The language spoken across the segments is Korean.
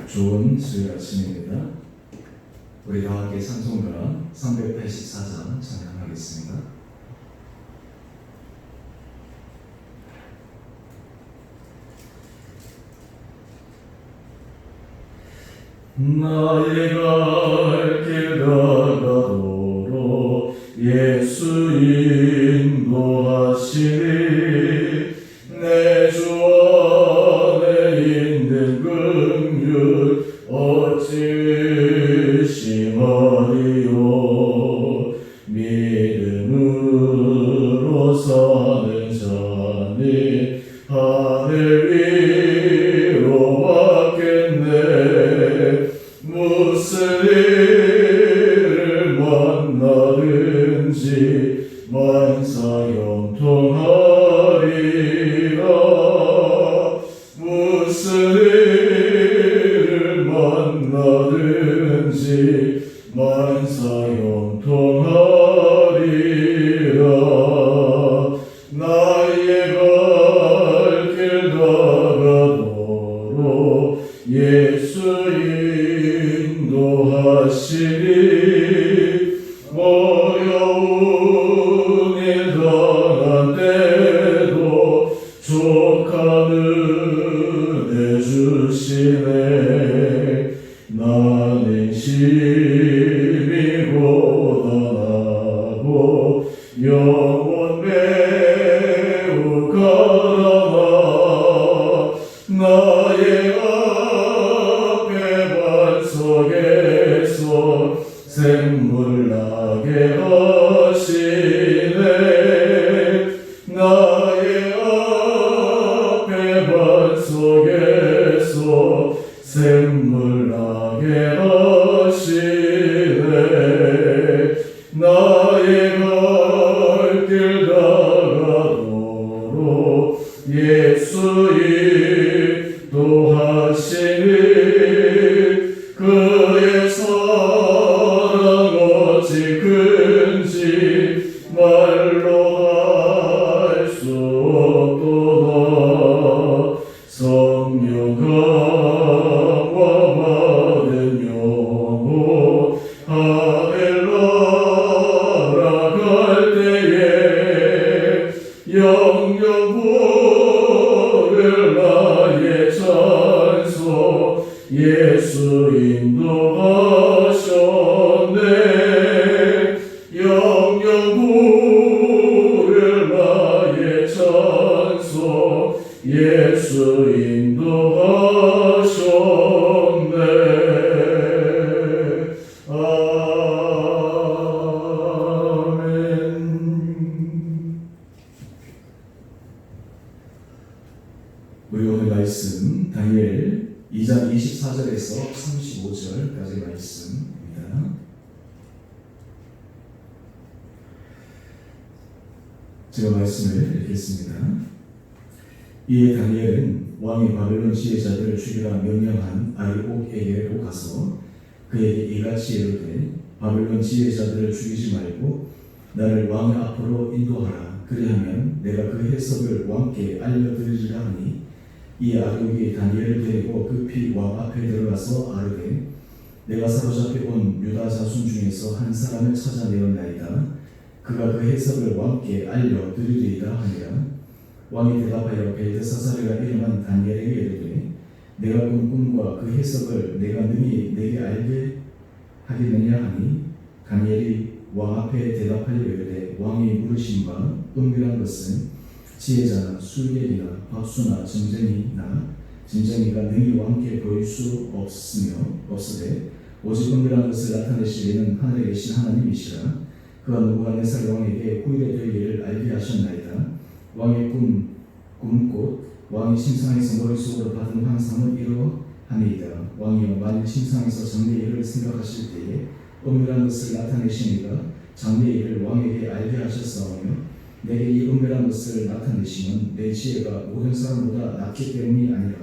좋은 수요일 아침입니다. 우리 다 함께 찬송가 384장 찬양하겠습니다. 나의 갈 길 다가도록 예수 인도하시니 내 주 안에 있는 긍휼 어찌 의심하리요. 믿음으로 사는 자니 하늘 위로 왔겠네. 무슨 일을 만나든지 만사형통하리라. 무슨 일을 만나든지 만사형통하리라. 나의 갈 길 다가도록 예수 인도하시니 어려운 일 당한 때도 족한 은혜 주시네. 나는 심히 고단하고 영혼 매우 가라나. 나의 앞에 반석에서 샘물 나게 하시네. 나의 앞에 반석에서 샘물 나게 하시네. 나의 갈 길 다가도록 예수 인도하시니 그의 사랑 어찌 큰지 말로 할 수 없도다. 성령 강화 받은 영혼 하늘 나라 갈 때에 영영 부를 나의 찬송 예수 인도하셨네. 영영 부를 나의 찬송 예수 인도하셨네. 아멘. 우리 오늘 말씀 다니엘 2장 24절에서 35절까지 말씀입니다. 제가 말씀을 읽겠습니다. 이에 다니엘은 왕이 바벨론 지혜자들을 죽이라 명령한 아리옥에게로 가서 그에게 이같이 이르되 바벨론 지혜자들을 죽이지 말고 나를 왕 앞으로 인도하라. 그리하면 내가 그 해석을 왕께 알려드리리라 하니 이 아리옥이 다니엘을 데리고 급히 왕 앞에 들어가서 아르되 내가 사로잡혀 온 유다 자손 중에서 한 사람을 찾아내었나이다. 그가 그 해석을 왕께 알려드리리이다 하니라. 왕이 대답하여 벨드사사르가 이름한 다니엘에게 이르되 내가 본 꿈과 그 해석을 내가 능히 내게 알게 하겠느냐 하니 다니엘이 왕 앞에 대답하여 이르되 왕이 물으신 바 은밀한 것은 지혜자나 술객이나 박수나 점쟁이가 능히 왕께 보일 수 없으되 오직 은밀한 것을 나타내시리는 하늘에 계신 하나님이시라. 그가 느부갓네살 왕에게 후일에 될 일을 알게 하셨나이다. 왕의 꿈꽃 왕이 침상에서 머릿속으로 받은 환상은 이러하니이다. 왕이여 만일 침상에서 장래 일을 생각하실 때에 은밀한 것을 나타내시니가 장래 일을 왕에게 알게 하셨사오며 내게 이 은밀한 것을 나타내시면 내 지혜가 모든 사람보다 낫기 때문이 아니라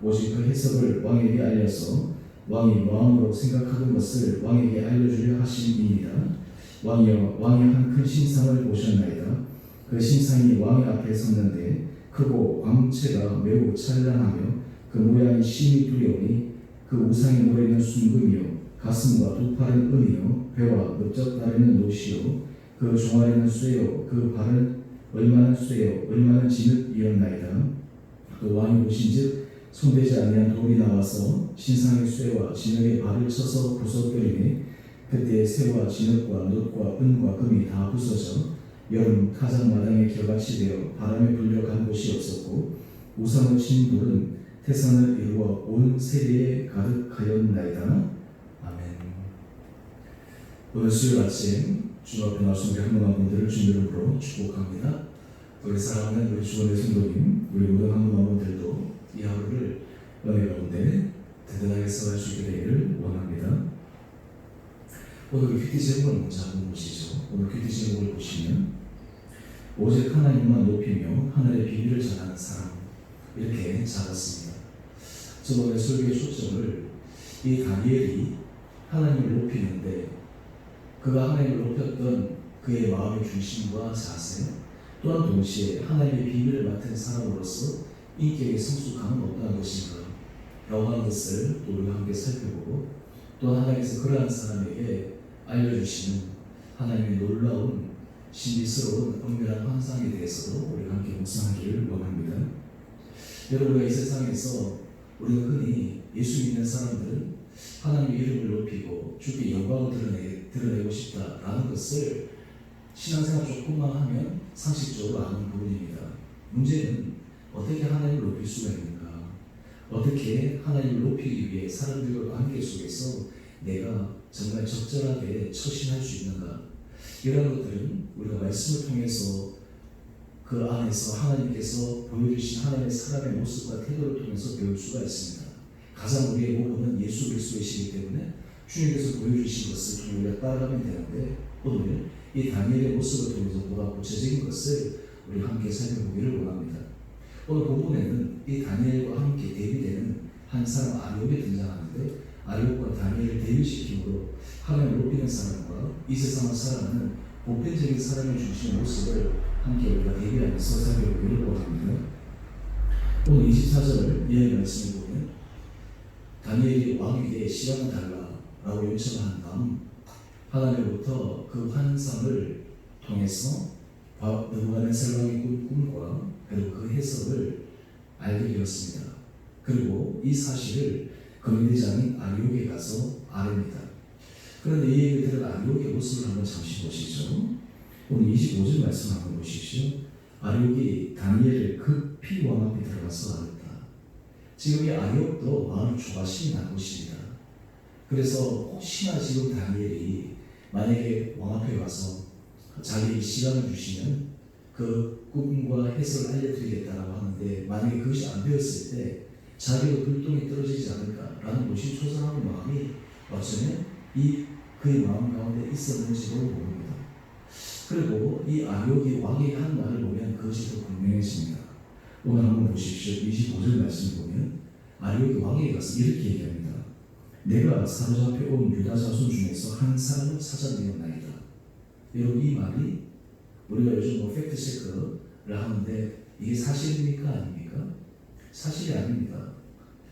오직 그 해석을 왕에게 알려서 왕이 마음으로 생각하던 것을 왕에게 알려주려 하심이니이다. 왕이여 왕이 한 큰 신상을 보셨나이다. 그 신상이 왕의 앞에 섰는데 크고 광채가 매우 찬란하며 그 모양이 심히 두려우니 그 우상의 머리는 순금이요 가슴과 두 팔은 은이요 배와 넓적 다리는 노시요 그 종아리는 쇠요 그 발은 얼마는 쇠요 얼마는 진흙이었나이다. 또 왕이 보신즉 손대지 아니한 돌이 나와서 신상의 쇠와 진흙의 발을 쳐서 부숴버리니 그때 쇠와 진흙과 놋과 은과 금이 다 부서져 여름 타작마당에 겨같이 되어 바람에 불려간 곳이 없었고 우상을 친 돌은 태산을 이루어 온 세계에 가득하였나이다. 아멘. 오늘 수요일 아침 주 앞에 나오신 우리 한문화 분들을 주님으로 축복합니다. 우리 사랑하는 우리 주원의 성도님, 우리 모든 한문화 분들도 이 하루를 은혜 가운데 든든하게 살아갈 수 있게 되기를 원합니다. 오늘 큐티 제목을 먼저 한번 보시죠. 오늘 큐티 제목을 보시면 오직 하나님만 높이며 하늘의 비밀을 전하는 사람, 이렇게 잡았습니다. 저는 오늘 설교의 초점을 이 다니엘이 하나님을 높이는데 그가 하나님을 높였던 그의 마음의 중심과 자세, 또한 동시에 하나님의 비밀을 맡은 사람으로서 인격의 성숙함은 어떠한 것인가 라고 하는 것을 또 우리가 함께 살펴보고, 또 하나님께서 그러한 사람에게 알려주시는 하나님의 놀라운 신비스러운 은밀한 환상에 대해서도 우리가 함께 묵상하기를 원합니다. 여러분, 우리가 이 세상에서 우리가 흔히 예수 믿는 사람들은 하나님의 이름을 높이고 주께 영광을 드러내고 싶다라는 것을 신앙생활 조금만 하면 상식적으로 아는 부분입니다. 문제는 어떻게 하나님을 높일 수가 있는가? 어떻게 하나님을 높이기 위해 사람들과 관계 속에서 내가 정말 적절하게 처신할 수 있는가? 이런 것들은 우리가 말씀을 통해서 그 안에서 하나님께서 보여주신 하나님의 사람의 모습과 태도를 통해서 배울 수가 있습니다. 가장 우리의 모범은 예수 그리스도이시기 때문에 주님께서 보여주신 것을 좀 우리가 따라가면 되는데, 오늘 이 다니엘의 모습을 통해서 보다 구체적인 것을 우리 함께 살펴보기를 원합니다. 오늘 본문에는 이 다니엘과 함께 대비되는 한 사람 아리옥이 등장하는데, 아리옥과 다니엘을 대비시킴으로 하나님을 높이는 사람과 이 세상을 살아가는 보편적인 사람의 중심의 모습을 함께 우리가 대비하면서 살펴보기를 원합니다. 오늘 24절 이하의 말씀을 보면 다니엘이 왕에게 시간을 달라라고 요청한 다음 하나님으로부터 그 환상을 통해서 느부갓네살 왕의 꿈과 그리고 그 해석을 알게 되었습니다. 그리고 이 사실을 거민되지 않은 아리옥에 가서 아릅니다. 그런데 이 얘기를 들은 아리옥의 모습을 한번 잠시 보시죠. 오늘 25절 말씀 한번 보십시오. 아리옥이 다니엘을 급히 왕 앞에 들어가서 아뢰다. 지금 이 아리옥도 마음을 조바심이 난 곳입니다. 그래서 혹시나 지금 다니엘이 만약에 왕 앞에 가서 자기에게 시간을 주시면 그 꿈과 해석을 알려드리겠다라고 하는데, 만약에 그것이 안 되었을 때 자기도 불똥이 떨어지지 않을까라는 노심초사하는 마음이 어쩌면 그의 마음 가운데 있었는지도 모릅니다. 그리고 이 아리옥이 왕에게 한 말을 보면 그것이 더 분명해집니다. 오늘 한번 보십시오. 25절 말씀을 보면 아리옥이 왕에게 가서 이렇게 얘기합니다. 내가 사로잡혀 온 유다 자손 중에서 한 사람을 찾아내었나이다. 여러분, 이 말이 우리가 요즘 팩트체크를 하는데 이게 사실입니까? 아닙니까? 사실이 아닙니다.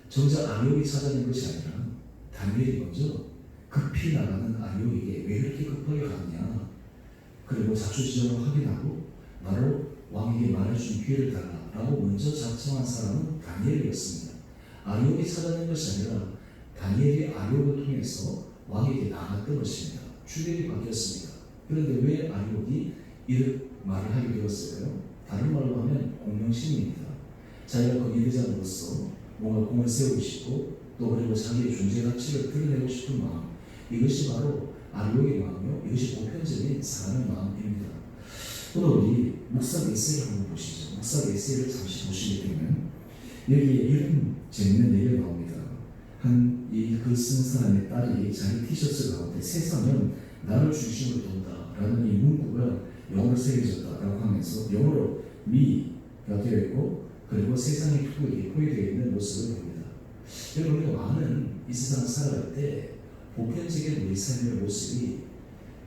정작 아리옥이 찾아낸 것이 아니라 다니엘이 먼저 급히 나가는 아리옥에게 왜 이렇게 급하게 가느냐, 그리고 자초지종을 확인하고 나로 왕에게 말해주는 기회를 달라라고 먼저 작정한 사람은 다니엘이었습니다. 아리옥이 찾아낸 것이 아니라 다니엘이 아리옥을 통해서 왕에게 나갔던 것입니다. 주객이 바뀌었습니다. 그런데 왜 아리옥이 이런 말을 하게 되었을까요? 다른 말로 하면 공명심입니다. 자기가 거기대장으로서 뭔가 공을 세우고 싶고, 또 그리고 자기의 존재 가치를 드러내고 싶은 마음, 이것이 바로 아리옥의 마음이요, 이것이 보편적인 사람의 마음입니다. 오늘 우리 묵상 에세이를 한번 보시죠. 묵상 에세이를 잠시 보시게 되면 여기에 이런 재밌는 얘기가 나옵니다. 이 글 쓴 사람의 딸이 자기 티셔츠 가운데 세상은 나를 중심으로 둔다라는 이 문구가 영어로 새겨졌다라고 하면서 영어로 me가 되어 있고, 그리고 세상의 투구에 포위되어 있는 모습을 봅니다. 여러분, 우리가 많은 이 세상을 살아갈 때 보편적인 우리 삶의 모습이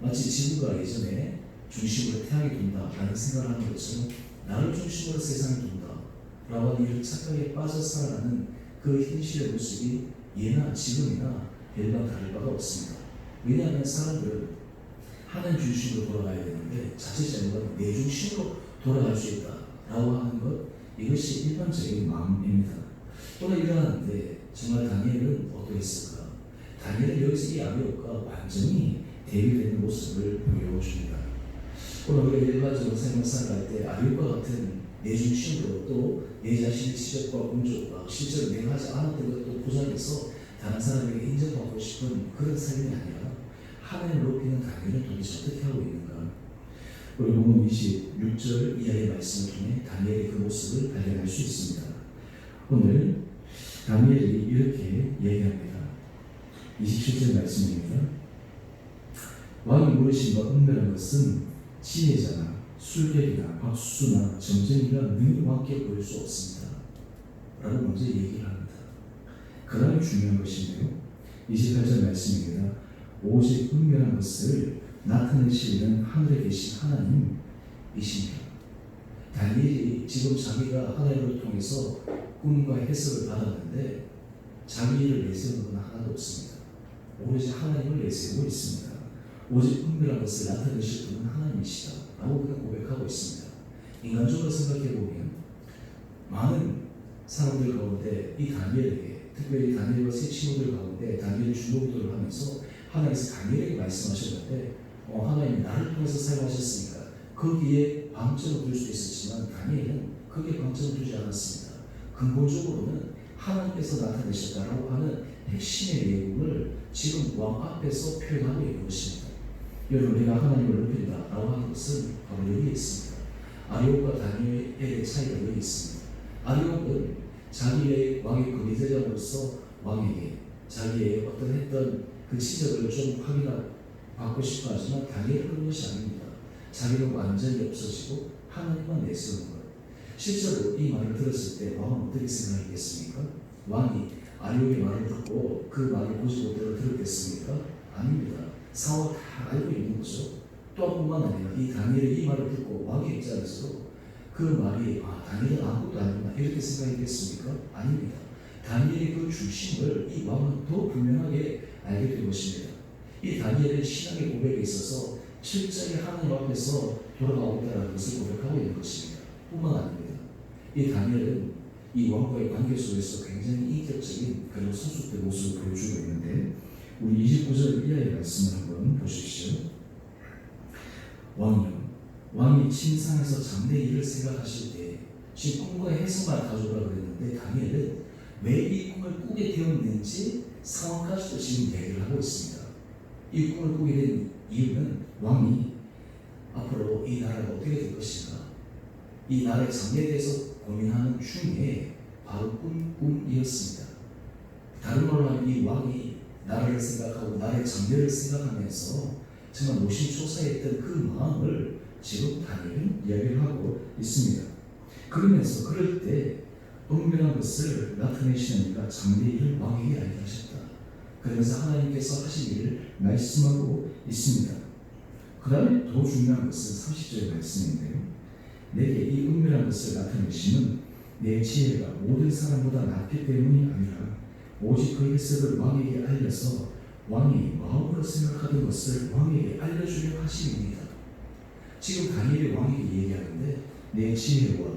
마치 지구가 예전에 중심으로 태양이 돈다라는 생각을 하는 것처럼 나를 중심으로 세상이 돈다라고 하는 이런 착각에 빠져 살아가는 그 현실의 모습이 예나 지금이나 별반 다를 바가 없습니다. 왜냐하면 사람들은 하나님 중심으로 돌아가야 되는데 자칫 잘못하면 내 중심으로 돌아갈 수 있다라고 하는 것, 이것이 일반적인 마음입니다. 또한 이러한데 정말 다니엘은 어떠했을까? 다니엘은 여기서 이 아비옷과 완전히 대비되는 모습을 보여줍니다. 오늘 우리가 일반적으로 삶을 살아갈 때 아비옷과 같은 내 중심으로 또 내 자신의 지적과 공적과 실제로 내가 하지 않았던 것도 포장해서 다른 사람에게 인정받고 싶은 그런 삶이 아니라 하나님을 높이는 다니엘은 도대체 어떻게 하고 있는가? 우리 본문 26절 이하의 말씀을 통해 다니엘의 그 모습을 발견할 수 있습니다. 오늘 다니엘이 이렇게 얘기합니다. 27절 말씀입니다. 왕이 물으신 바 은밀한 것은 지혜자나 술객이나 박수나 정쟁이가 능히 왕께 보일 수 없습니다. 라고 먼저 얘기를 합니다. 그 다음에 중요한 것인데요. 28절 말씀입니다. 오직 은밀한 것을 나타내시는 하늘에 계신 하나님이십니다. 다니엘이 지금 자기가 하나님을 통해서 꿈과 해석을 받았는데 자기를 내세우는 건 하나도 없습니다. 오로지 하나님을 내세우고 있습니다. 오직 은밀한 것을 나타내실 분은 하나님이시다 라고 그냥 고백하고 있습니다. 인간적으로 생각해보면 많은 사람들 가운데 이 다니엘에게, 특별히 다니엘과 세 친구들 가운데 다니엘이 중보기도를 하면서 하나님께서 다니엘에게 말씀하셨는데 하나님이 나를 통해서 사용하셨으니까 거기에 방점을 둘 수 있었지만 다니엘은 거기에 방점을 두지 않았습니다. 근본적으로는 하나님께서 나타내셨다라고 하는 핵심의 내용을 지금 왕 앞에서 표현하고 있는 것입니다. 여러분, 우리가 하나님을 높인다라고 하는 것은 바로 여기 있습니다. 아리옥과 다니엘의 차이가 여기 있습니다. 아리옥은 자기의 왕의 거미대장으로서 왕에게 자기의 어떤 했던 그 지적을 좀 받고 싶어 하지만 다니엘은 그런 것이 아닙니다. 자기는 완전히 없어지고 하나님만 내세우는 것. 실제로 이 말을 들었을 때 왕은 어떻게 생각했겠습니까? 왕이 아리옥의 말을 듣고 그 말을 보지 못하고 들었겠습니까? 아닙니다. 상황을 다 알고 있는 거죠. 또 뿐만 아니라 이 다니엘의 이 말을 듣고 왕의 입장에서도 그 말이 다니엘은 아무것도 아니구나 이렇게 생각했겠습니까? 아닙니다. 다니엘의 그 중심을 이 왕은 더 분명하게 알게 된 것입니다. 이 다니엘의 신앙의 고백에 있어서 실제로 하나님 앞에서 돌아가고 있다는 것을 고백하고 있는 것입니다. 뿐만 아닙니다. 이 다니엘은 이 왕과의 관계 속에서 굉장히 인격적인 그런 성숙된 모습을 보여주고 있는데 우리 29절 이하의 말씀을 한번 보십시오. 왕이 침상에서 장래 일을 생각하실 때 지금 꿈과 해석만 가져오라 그랬는데 다니엘은 왜 이 꿈을 꾸게 되었는지 상황까지도 지금 얘기를 하고 있습니다. 이 꿈을 꾸게 된 이유는 왕이 앞으로 이 나라가 어떻게 될 것인가, 이 나라의 장래에 대해서 고민하는 중에 바로 꿈이었습니다. 다른 말로 하면 이 왕이 나라를 생각하고 나라의 장래를 생각하면서 정말 노심초사했던 그 마음을 지금 다니엘은 이야기를 하고 있습니다. 그러면서 그럴 때 은밀한 것을 나타내시니까 장래 일을 왕에게 알게 하셨다. 그러면서 하나님께서 하신 일을 말씀하고 있습니다. 그 다음에 더 중요한 것은 30절의 말씀인데요. 내게 이 은밀한 것을 나타내시는 내 지혜가 모든 사람보다 낫기 때문이 아니라 오직 그 해석을 왕에게 알려서 왕이 마음으로 생각하던 것을 왕에게 알려주려 하심입니다. 지금 다니엘이 왕에게 얘기하는데 내 지혜와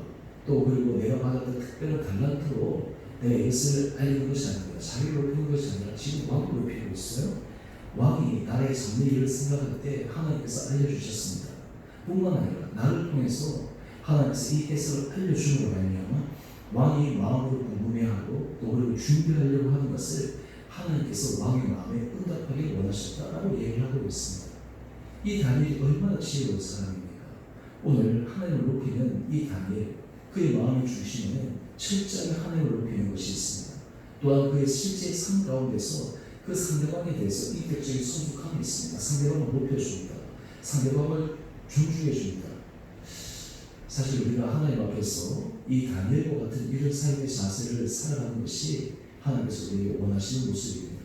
또 그리고 내가 받았던 특별한 달란트로 내가 이것을 알리는 것이 아닙니다. 자기를 높이는 것이 아니라 지금 왕을 높이고 있어요. 왕이 나라의 장래 일을 생각할 때 하나님께서 알려주셨습니다. 뿐만 아니라 나를 통해서 하나님께서 이 해석을 알려주므로 말미암아 왕이 마음으로 궁금해하고 또 그리고 준비하려고 하는 것을 하나님께서 왕의 마음에 응답하길 원하셨다라고 얘기를 하고 있습니다. 이 다니엘이 얼마나 지혜로운 사람입니까? 오늘 하나님을 높이는 이 다니엘, 그의 마음의 중심에는 철저히 하나님을 높이는 것이 있습니다. 또한 그의 실제 삶 가운데서 그 상대방에 대해서 인격적인 성숙함이 있습니다. 상대방을 높여줍니다. 상대방을 존중해줍니다. 사실 우리가 하나님 앞에서 이 다니엘과 같은 이런 삶의 자세를 살아가는 것이 하나님께서 우리에게 원하시는 모습입니다.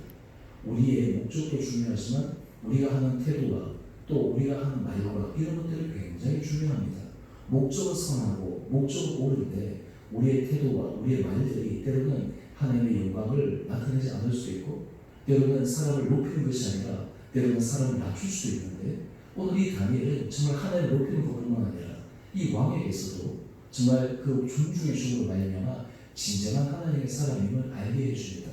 우리의 목적도 중요하지만 우리가 하는 태도와 또 우리가 하는 말과 이런 것들이 굉장히 중요합니다. 목적은 선하고 목적은 옳은데 우리의 태도와 우리의 말들이 때로는 하나님의 영광을 나타내지 않을 수도 있고, 때로는 사람을 높이는 것이 아니라 때로는 사람을 낮출 수도 있는데, 오늘 이 다니엘은 정말 하나님을 높이는 것뿐만 아니라 이 왕에게서도 정말 그 존중의 중으로 말미암아 진정한 하나님의 사람임을 알게 해줍니다.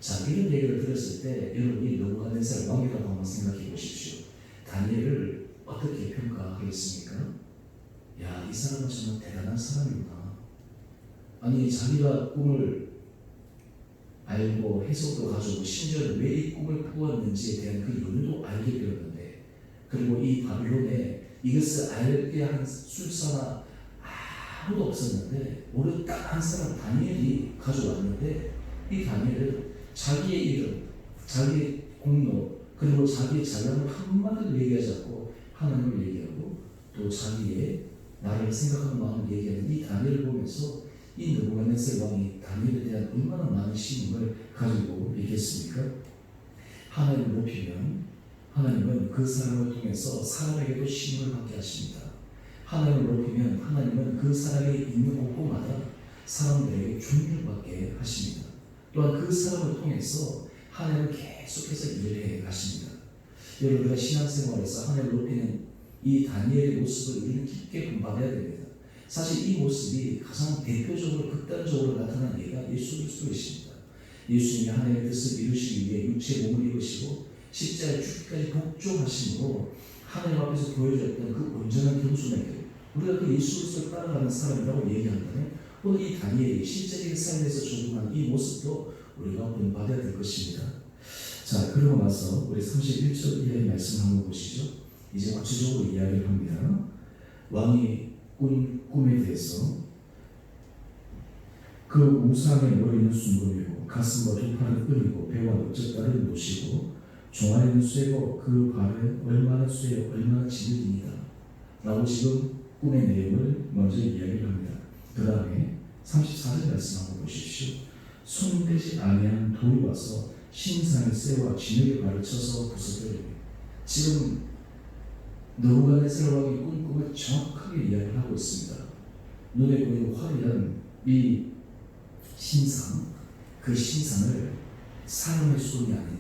자, 이런 얘기를 들었을 때 여러분이 느부갓네살 왕이라고 한번 생각해 보십시오. 다니엘을 어떻게 평가하겠습니까? 야, 이 사람은 정말 대단한 사람이구나. 아니, 자기가 꿈을 알고 해석도 가지고 심지어는 왜 이 꿈을 꾸었는지에 대한 그 이유도 알게 되었는데, 그리고 이 바빌론에 이것을 알게 한 술사나 아무도 없었는데 오늘 딱 한 사람 다니엘이 가져왔는데, 이 다니엘은 자기의 이름, 자기의 공로, 그리고 자기의 잘남을 한마디도 얘기하지 않고 하나님을 얘기하고 또 자기의 나를 생각하는 마음을 얘기하는 이 다니엘을 보면서 이 느부갓네살 왕이 다니엘에 대한 얼마나 많은 신임을 가지고 있겠습니까? 하나님을 높이면 하나님은 그 사람을 통해서 사람에게도 신임을 받게 하십니다. 하나님을 높이면 하나님은 그 사람이 있는 곳곳마다 사람들에게 존중을 받게 하십니다. 또한 그 사람을 통해서 하나님은 계속해서 일을 해 가십니다. 여러분, 우리가 신앙생활에서 하나님을 높이는 이 다니엘의 모습을 우리는 깊게 본받아야 됩니다. 사실 이 모습이 가장 대표적으로 극단적으로 나타난 예가 예수 그리스도이십니다. 예수님이 하나님의 뜻을 이루시기 위해 육체의 몸을 입으시고 십자가에 죽기까지 복종하심으로 하나님 앞에서 보여줬던 그 온전한 겸손함을 우리가 그 예수 그리스도를 따라가는 사람이라고 얘기한다면, 오늘 이 다니엘이 실제적인 삶에서 적용한 이 모습도 우리가 본받아야 될 것입니다. 자, 그러고 나서 우리 31절 이하의 말씀 한번 보시죠. 이제 구체적으로 이야기를 합니다. 왕이 꿈에 대해서 그 우상의 머리는 순금이고 가슴과 두 팔은 끈이고 배와 넓적다리를 놓으시고 종아리는 쇠고 그 발은 얼마나 쇠요 얼마나 진흙이니라 라고 지금 꿈의 내용을 먼저 이야기를 합니다. 그 다음에 34절 말씀 한번 보십시오. 손대지 아니한 돌이 와서 신상의 쇠와 진흙의 발을 쳐서 부숴버립니다. 지금 느부갓네살 왕이 꿈을 정확하게 이야기를 하고 있습니다. 눈에 보이는 화려한 이 신상, 그 신상을 사람의 손이 아닌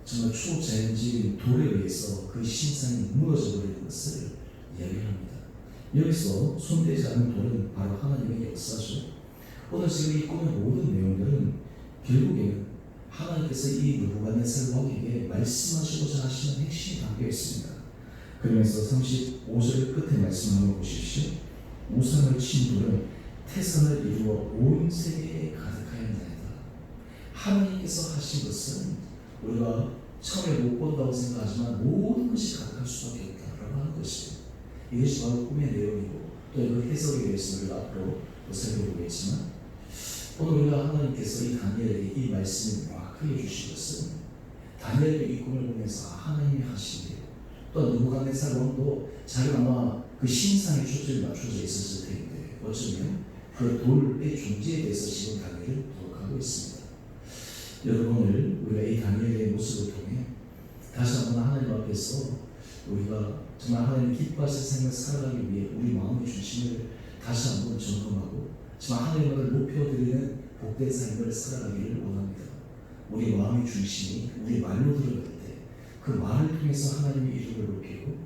정말 초자연적인 돌에 의해서 그 신상이 무너져 버리는 것을 이야기합니다. 여기서 손대지 않은 돌은 바로 하나님의 역사죠. 오늘 지금 이 꿈의 모든 내용들은 결국에는 하나님께서 이 느부갓네살 왕에게 말씀하시고자 하시는 핵심이 담겨 있습니다. 그러면서 35절 끝에 말씀 한번 보십시오. 우상을 친 돌은 태산을 이루어 온 세계에 가득하였나이다. 하나님께서 하신 것은 우리가 처음에 못 본다고 생각하지만 모든 것이 가득할 수밖에 없다라고 하는 것이에요. 이것이 바로 꿈의 내용이고 또 그 해석에 대해서 우리가 앞으로 살펴보겠지만, 오늘 우리가 하나님께서 이 다니엘에게 이 말씀을 명확하게 해주신 것은 다니엘이 이 꿈을 보면서 하나님이 하신 일, 또 느부갓네살 왕도 자기가 아마 그 신상에 초점이 맞춰져 있었을 텐데 어쩌면 그 돌의 존재에 대해서 지금 다니엘을 부록하고 있습니다. 여러분, 오늘 우리가 이 다니엘의 모습을 통해 다시 한번 하나님 앞에서 우리가 정말 하나님 기뻐하실 삶을 살아가기 위해 우리 마음의 중심을 다시 한번 점검하고 정말 하나님을 높여드리는 복된 삶을 살아가기를 원합니다. 우리 마음의 중심이 우리 말로 들어갈 때 그 말을 통해서 하나님의 이름을 높이고,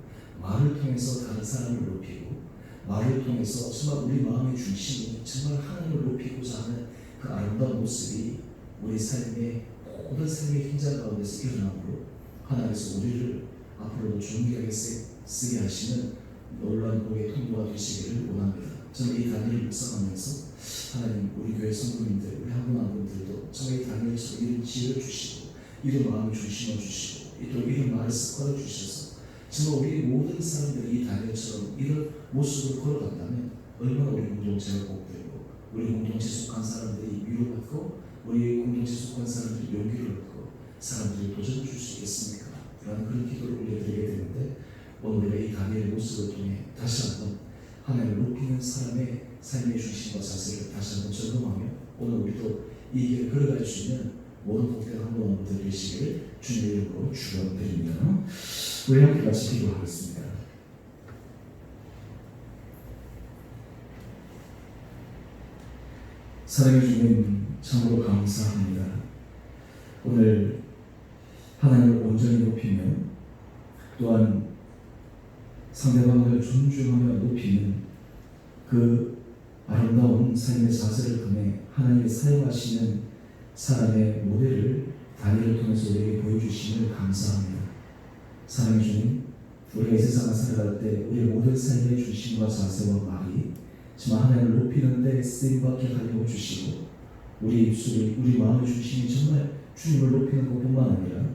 말을 통해서 다른 사람을 높이고, 말을 통해서 정말 우리 마음의 중심이 정말 하나님을 높이고자 하는 그 아름다운 모습이 우리 삶의 모든 삶의 현장 가운데서 일어나므로 하나님께서 우리를 앞으로도 존귀하게 쓰게 하시는 놀라운 복의 통로가 되시기를 원합니다. 저는 이 다니엘을 묵상하면서 하나님, 우리 교회 성도님들, 우리 한 분 한 분들도 정말 이 다니엘처럼 이런 지혜를 주시고 이런 마음을 중심을 주시고 또 이런 말을 습관을 주셔서 정말 우리 모든 사람들이 이 다니엘처럼 이런 모습으로 걸어간다면 얼마나 우리 공동체가 복되고 우리 공동체 속한 사람들이 위로받고 우리 공동체 속한 사람들이 용기를 얻고 사람들이 도전을 줄 수 있겠습니까? 라는 그런 기도를 올려드리게 되는데, 오늘 우리가 이 다니엘의 모습을 통해 다시 한번 하나님을 높이는 사람의 삶의 중심과 자세를 다시 한번 점검하며 오늘 우리도 이 길을 걸어갈 수 있는 모든 복된 한 분 한 분들 되시기를 주님의 이름으로 축원드립니다. 우리 함께 같이 기도하겠습니다. 사랑해 주님, 참으로 감사합니다. 오늘 하나님을 온전히 높이며 또한 상대방을 존중하며 높이는 그 아름다운 삶의 자세를 통해 하나님이 사용하시는 사람의 모델을 다니엘을 통해서 우리에게 보여주심을 감사합니다. 사랑해 주님, 우리가 이 세상을 살아갈 때 우리의 모든 삶의 중심과 자세와 말이 정말 하나님을 높이는 데 쓰임받게 하여 주시고 우리 입술이 우리 마음의 중심이 정말 주님을 높이는 것뿐만 아니라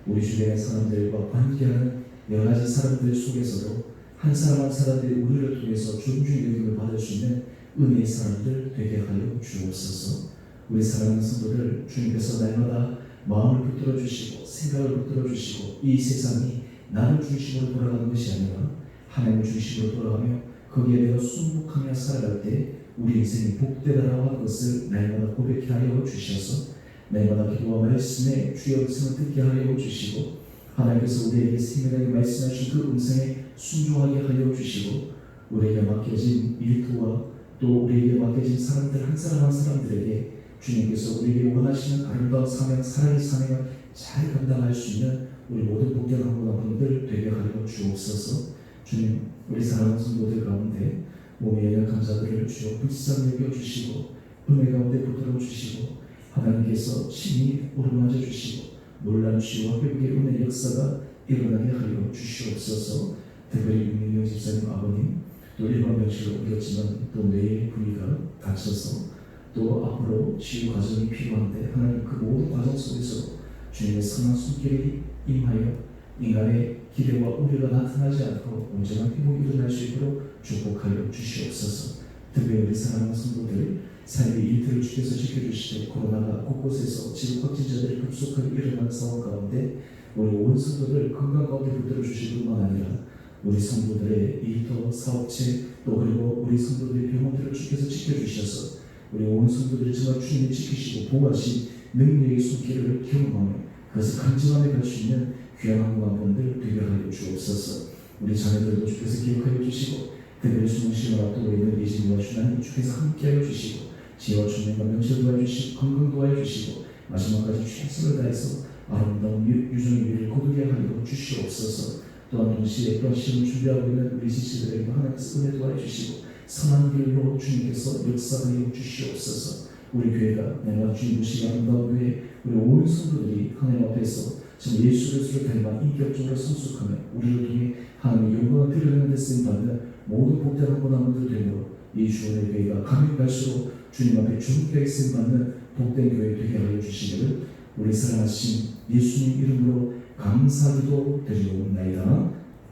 우리 주변의 사람들과 관계하는 여러 가지 사람들 속에서도 한 사람 한 사람들이 우리를 통해서 존중의 느낌을 받을 수 있는 은혜의 사람들 되게 하여 주옵소서. 우리 사랑하는 성도들 주님께서 날마다 마음을 붙들어 주시고 생각을 붙들어 주시고 이 세상이 나를 중심으로 돌아가는 것이 아니라 하나님을 중심으로 돌아가며 거기에 내가 순복하며 살아갈 때 우리 인생이 복되다라고 하는 것을 날마다 고백해 하여 주셔서 날마다 기도와 말씀에 주의 음성을 듣게 하여 주시고 하나님께서 우리에게 생명하게 말씀하신 그 음성에 순종하게 하여 주시고 우리에게 맡겨진 일터와 또 우리에게 맡겨진 사람들 한 사람 한 사람들에게 주님께서 우리에게 원하시는 아름다운 사명, 사랑의 사명을 잘 감당할 수 있는 우리 모든 복된 한분한분들 되게 하여 주옵소서. 주님, 우리 사랑하는 성도들 가운데 몸에 연약한 자들을 주여 불쌍히 여겨주시고 은혜 가운데 붙들어 주시고 하나님께서 친히 오르맞아 주시고 놀란 치유와 회복의 은혜 역사가 일어나게 하여 주시옵소서. 특별히 윤민경 집사님 아버님 또 일반 병실로 옮겼지만 또 뇌의 부위가 다쳐서 또 앞으로 치유 과정이 필요한데 하나님 그 모든 과정 속에서 주님의 선한 손길이 임하여 인간의 기대와 우려가 나타나지 않고 온전한 회복이 일어날 수 있도록 축복하여 주시옵소서. 특별히 우리 사랑하는 성도들 삶의 일터를 주께서 지켜주시되 코로나가 곳곳에서 지금 확진자들이 급속하게 일어나는 상황 가운데 우리 온 성도들 건강 가운데 붙들어 주실 뿐만 아니라 우리 성도들의 일터, 사업체 또 그리고 우리 성도들의 병원들을 주께서 지켜주셔서 우리 온 성도들이 정말 주님이 지키시고 보호하신 능력의 손길을 경험하며 그것을 간증하며 갈 수 있는 귀한 한분한분들 되게 하여 주옵소서. 우리 자녀들도 주께서 기억하여 주시고 특별히 수능시험을 앞두고 있는 예진이와 주나님 주께서 함께하여 주시고 지혜와 주님과 명철 도와주시고 건강 도와주시고 마지막까지 최선을 다해서 아름다운 유종의 미를 거두게 하여 주시옵소서. 또한 동시에 또한 시험을 준비하고 있는 우리 지체들에게 하나님께서 은혜 도와주시고 선한 길로 주님께서 역사하여 주시옵소서. 우리 교회가 내가 주님 보시기 아름다운 교회 우리 온 성도들이 하나님 앞에서 지금 예수 그리스도를 닮아 인격적으로 성숙하며 우리를 통해 하나님의 영광을 드러내는 데 쓰임받는 모든 복된 한분한분들 되므로 이 주원의 교회가 가면 갈수록 주님 앞에 존귀하게 쓰임받는 복된 교회 되게 하여 주시기를 우리 사랑하신 예수님 이름으로 감사기도 드리옵나이다.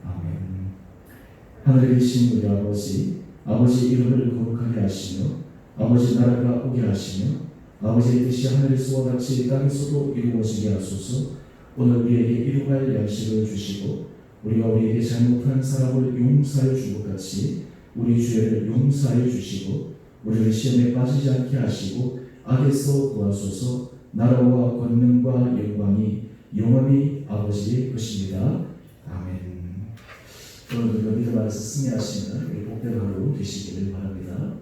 아멘. 하늘에 계신 우리 아버지, 아버지의 이름을 거룩하게 하시며 아버지 나라가 오게 하시며 아버지의 뜻이 하늘에서와 같이 땅에서도 이루어지게 하소서. 오늘 우리에게 일용할 양식을 주시고 우리가 우리에게 잘못한 사람을 용서하여 준 것 같이 우리 죄를 용서하여 주시고 우리를 시험에 빠지지 않게 하시고 악에서 도와소서. 나라와 권능과 영광이 영원히 아버지의 것입니다. 아멘. 오늘도 믿음 안에서 승리하시는 우리 복된 하루 되시기를 바랍니다.